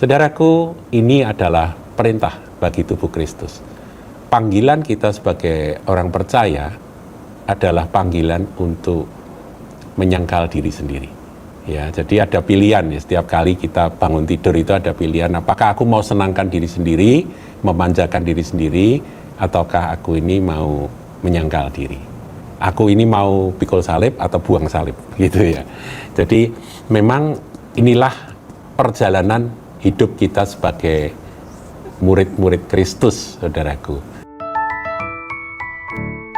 Saudaraku, ini adalah perintah bagi tubuh Kristus. Panggilan kita sebagai orang percaya adalah panggilan untuk menyangkal diri sendiri. Ya, jadi ada pilihan ya, setiap kali kita bangun tidur itu ada pilihan, apakah aku mau senangkan diri sendiri, memanjakan diri sendiri, ataukah aku ini mau menyangkal diri. Aku ini mau pikul salib atau buang salib, gitu ya. Jadi memang inilah perjalanan hidup kita sebagai murid-murid Kristus, saudaraku.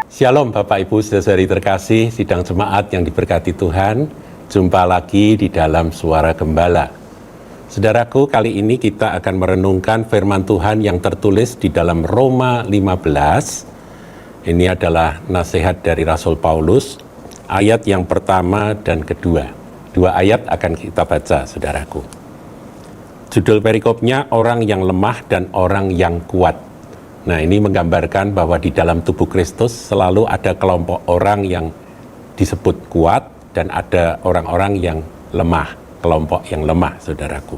Shalom Bapak Ibu saudari terkasih, sidang jemaat yang diberkati Tuhan. Jumpa lagi di dalam Suara Gembala. Saudaraku, kali ini kita akan merenungkan firman Tuhan yang tertulis di dalam Roma 15. Ini adalah nasihat dari Rasul Paulus, ayat yang pertama dan kedua. Dua ayat akan kita baca, saudaraku. Judul perikopnya, orang yang lemah dan orang yang kuat. Nah, ini menggambarkan bahwa di dalam tubuh Kristus selalu ada kelompok orang yang disebut kuat, dan ada orang-orang yang lemah, kelompok yang lemah, saudaraku.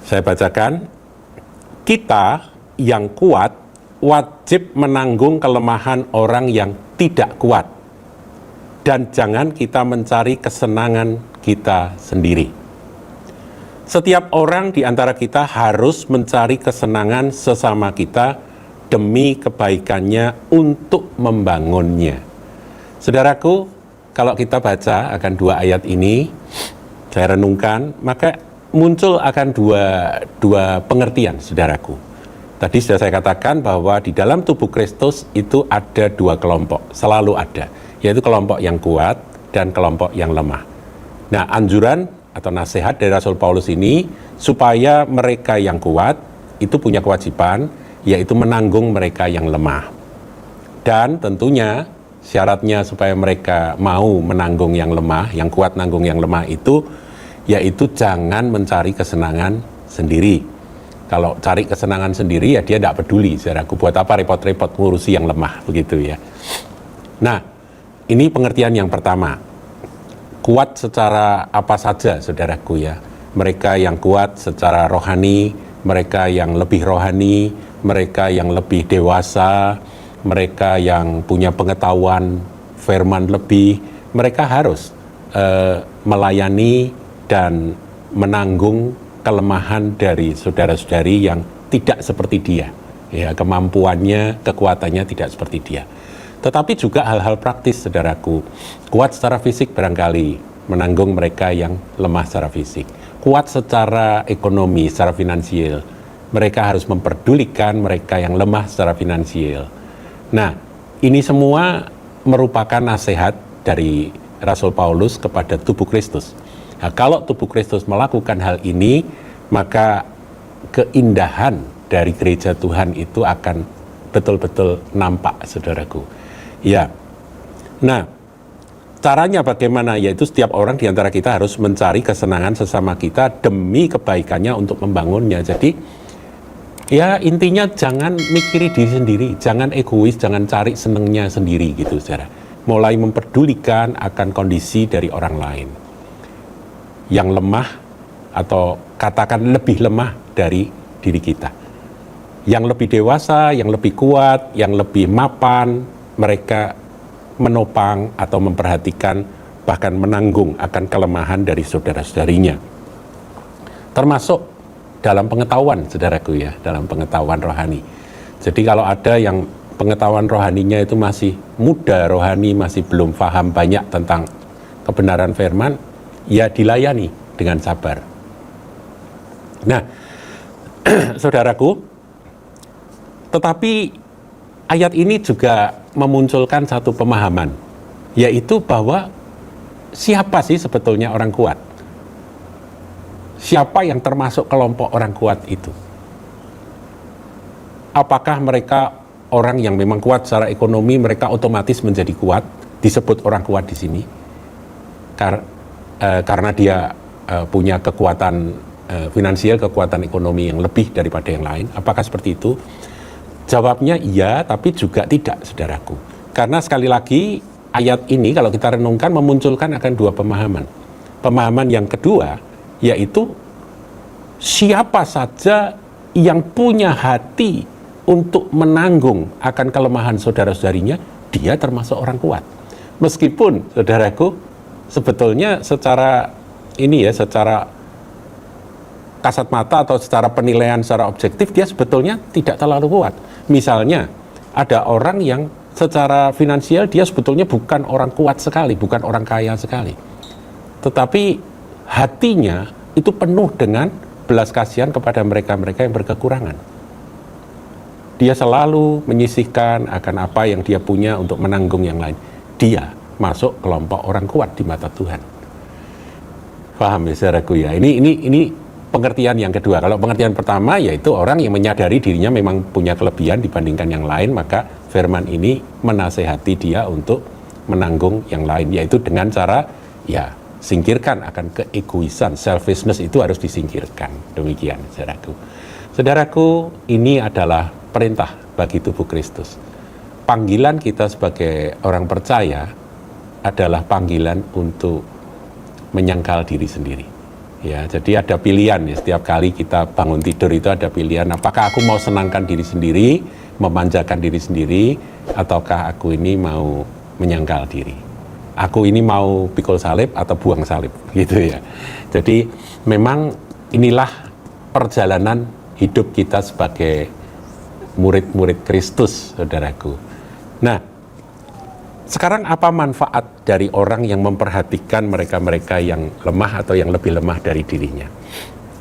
Saya bacakan, kita yang kuat wajib menanggung kelemahan orang yang tidak kuat. Dan jangan kita mencari kesenangan kita sendiri. Setiap orang di antara kita harus mencari kesenangan sesama kita demi kebaikannya untuk membangunnya. Saudaraku, kalau kita baca akan dua ayat ini, saya renungkan, maka muncul akan dua pengertian, saudaraku. Tadi sudah saya katakan bahwa di dalam tubuh Kristus itu ada dua kelompok, selalu ada, yaitu kelompok yang kuat dan kelompok yang lemah. Nah, anjuran atau nasihat dari Rasul Paulus ini, supaya mereka yang kuat itu punya kewajiban, yaitu menanggung mereka yang lemah. Dan tentunya syaratnya supaya mereka mau menanggung yang lemah, yang kuat nanggung yang lemah itu, yaitu jangan mencari kesenangan sendiri. Kalau cari kesenangan sendiri ya dia tidak peduli, saudaraku, buat apa repot-repot ngurusi yang lemah, begitu ya. Nah, ini pengertian yang pertama. Kuat secara apa saja, saudaraku ya. Mereka yang kuat secara rohani, mereka yang lebih rohani, mereka yang lebih dewasa, mereka yang punya pengetahuan firman lebih, mereka harus melayani dan menanggung kelemahan dari saudara-saudari yang tidak seperti dia. Ya, kemampuannya, kekuatannya tidak seperti dia. Tetapi juga hal-hal praktis, saudaraku. Kuat secara fisik barangkali, menanggung mereka yang lemah secara fisik. Kuat secara ekonomi, secara finansial. Mereka harus memperdulikan mereka yang lemah secara finansial. Nah, ini semua merupakan nasihat dari Rasul Paulus kepada tubuh Kristus. Nah, kalau tubuh Kristus melakukan hal ini, maka keindahan dari gereja Tuhan itu akan betul-betul nampak, saudaraku. Ya, nah, caranya bagaimana? Yaitu setiap orang di antara kita harus mencari kesenangan sesama kita demi kebaikannya untuk membangunnya. Jadi, ya intinya jangan mikiri diri sendiri, jangan egois, jangan cari senengnya sendiri gitu, saudara. Mulai memperdulikan akan kondisi dari orang lain yang lemah atau katakan lebih lemah dari diri kita. Yang lebih dewasa, yang lebih kuat, yang lebih mapan, mereka menopang atau memperhatikan bahkan menanggung akan kelemahan dari saudara-saudarinya. Termasuk dalam pengetahuan, saudaraku ya, dalam pengetahuan rohani. Jadi kalau ada yang pengetahuan rohaninya itu masih muda rohani, masih belum paham banyak tentang kebenaran firman, ya dilayani dengan sabar. Nah, saudaraku, tetapi ayat ini juga memunculkan satu pemahaman, yaitu bahwa siapa sih sebetulnya orang kuat? Siapa yang termasuk kelompok orang kuat itu? Apakah mereka orang yang memang kuat secara ekonomi, mereka otomatis menjadi kuat, disebut orang kuat di sini? Karena dia punya kekuatan finansial, kekuatan ekonomi yang lebih daripada yang lain. Apakah seperti itu? Jawabnya iya, tapi juga tidak, saudaraku. Karena sekali lagi, ayat ini kalau kita renungkan memunculkan akan dua pemahaman. Pemahaman yang kedua, yaitu siapa saja yang punya hati untuk menanggung akan kelemahan saudara-saudarinya, dia termasuk orang kuat. Meskipun, saudaraku, sebetulnya secara kasat mata atau secara penilaian secara objektif, dia sebetulnya tidak terlalu kuat. Misalnya, ada orang yang secara finansial dia sebetulnya bukan orang kuat sekali, bukan orang kaya sekali. Tetapi hatinya itu penuh dengan belas kasihan kepada mereka-mereka yang berkekurangan. Dia selalu menyisihkan akan apa yang dia punya untuk menanggung yang lain. Dia masuk kelompok orang kuat di mata Tuhan. Paham ya saudaraku ya? Ini pengertian yang kedua. Kalau pengertian pertama yaitu orang yang menyadari dirinya memang punya kelebihan dibandingkan yang lain, maka firman ini menasehati dia untuk menanggung yang lain, yaitu dengan cara singkirkan akan keegoisan, selfishness itu harus disingkirkan. Demikian, saudaraku. Saudaraku, ini adalah perintah bagi tubuh Kristus. Panggilan kita sebagai orang percaya adalah panggilan untuk menyangkal diri sendiri. Ya, jadi ada pilihan ya, setiap kali kita bangun tidur itu ada pilihan, apakah aku mau senangkan diri sendiri, memanjakan diri sendiri, ataukah aku ini mau menyangkal diri. Aku ini mau pikul salib atau buang salib, gitu ya. Jadi memang inilah perjalanan hidup kita sebagai murid-murid Kristus, saudaraku. Nah, sekarang apa manfaat dari orang yang memperhatikan mereka-mereka yang lemah atau yang lebih lemah dari dirinya?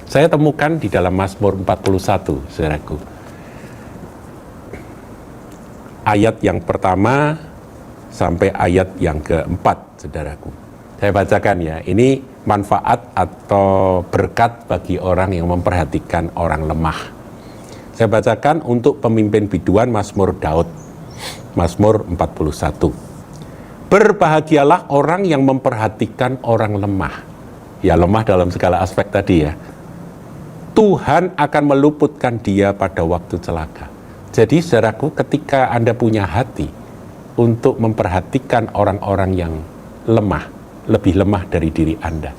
Saya temukan di dalam Mazmur 41, saudaraku. Ayat yang pertama sampai ayat yang keempat, saudaraku. Saya bacakan ya, ini manfaat atau berkat bagi orang yang memperhatikan orang lemah. Saya bacakan untuk pemimpin biduan Mazmur Daud, Mazmur 41. Berbahagialah orang yang memperhatikan orang lemah. Ya, lemah dalam segala aspek tadi ya. Tuhan akan meluputkan dia pada waktu celaka. Jadi saudaraku, ketika Anda punya hati untuk memperhatikan orang-orang yang lemah, lebih lemah dari diri Anda,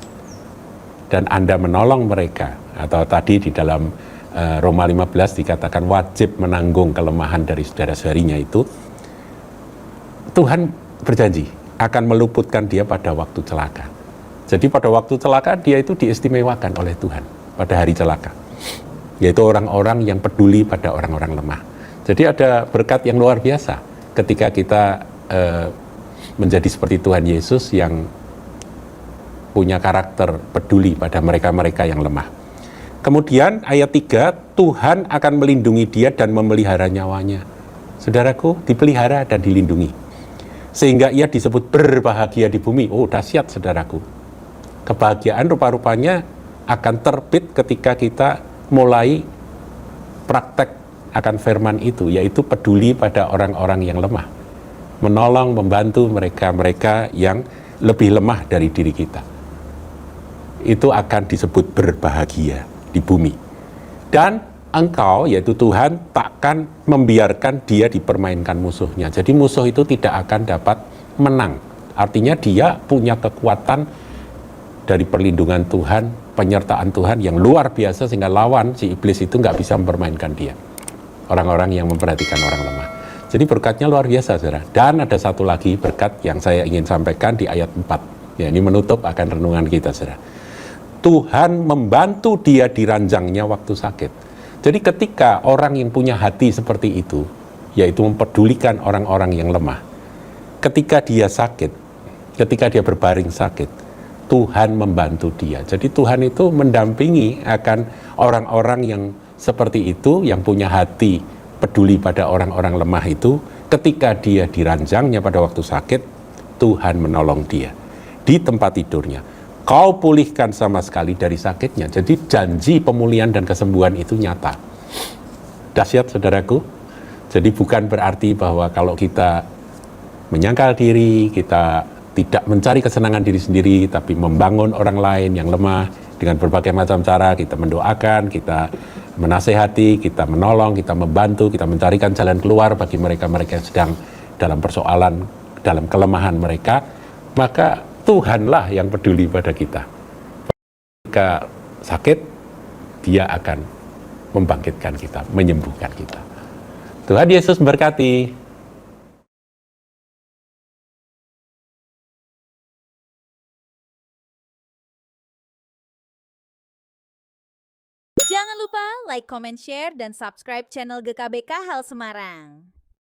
dan Anda menolong mereka, atau tadi di dalam Roma 15 dikatakan wajib menanggung kelemahan dari saudara-saudarinya itu, Tuhan berjanji akan meluputkan dia pada waktu celaka. Jadi pada waktu celaka dia itu diistimewakan oleh Tuhan pada hari celaka, yaitu orang-orang yang peduli pada orang-orang lemah. Jadi ada berkat yang luar biasa ketika kita menjadi seperti Tuhan Yesus yang punya karakter peduli pada mereka-mereka yang lemah. Kemudian ayat 3, Tuhan akan melindungi dia dan memelihara nyawanya. Saudaraku, dipelihara dan dilindungi, sehingga ia disebut berbahagia di bumi. Oh, dahsyat saudaraku. Kebahagiaan rupa-rupanya akan terbit ketika kita mulai praktek akan firman itu, yaitu peduli pada orang-orang yang lemah, menolong, membantu mereka-mereka yang lebih lemah dari diri kita. Itu akan disebut berbahagia di bumi. Dan engkau, yaitu Tuhan, takkan membiarkan dia dipermainkan musuhnya. Jadi musuh itu tidak akan dapat menang. Artinya dia punya kekuatan dari perlindungan Tuhan, penyertaan Tuhan yang luar biasa, sehingga lawan si iblis itu nggak bisa mempermainkan dia. Orang-orang yang memperhatikan orang lemah. Jadi berkatnya luar biasa, saudara. Dan ada satu lagi berkat yang saya ingin sampaikan di ayat 4. Ya, ini menutup akan renungan kita, saudara. Tuhan membantu dia di ranjangnya waktu sakit. Jadi ketika orang yang punya hati seperti itu, yaitu mempedulikan orang-orang yang lemah, ketika dia sakit, ketika dia berbaring sakit, Tuhan membantu dia. Jadi Tuhan itu mendampingi akan orang-orang yang seperti itu, yang punya hati peduli pada orang-orang lemah itu. Ketika dia di ranjangnya pada waktu sakit, Tuhan menolong dia di tempat tidurnya. Kau pulihkan sama sekali dari sakitnya. Jadi janji pemulihan dan kesembuhan itu nyata. Dahsyat saudaraku. Jadi bukan berarti bahwa kalau kita menyangkal diri, kita tidak mencari kesenangan diri sendiri, tapi membangun orang lain yang lemah dengan berbagai macam cara. Kita mendoakan, kita menasehati, kita menolong, kita membantu, kita mencarikan jalan keluar bagi mereka-mereka yang sedang dalam persoalan, dalam kelemahan mereka, maka Tuhanlah yang peduli pada kita. Ketika sakit, Dia akan membangkitkan kita, menyembuhkan kita. Tuhan Yesus memberkati. Jangan lupa like, comment, share, dan subscribe channel GKBK Hal Semarang.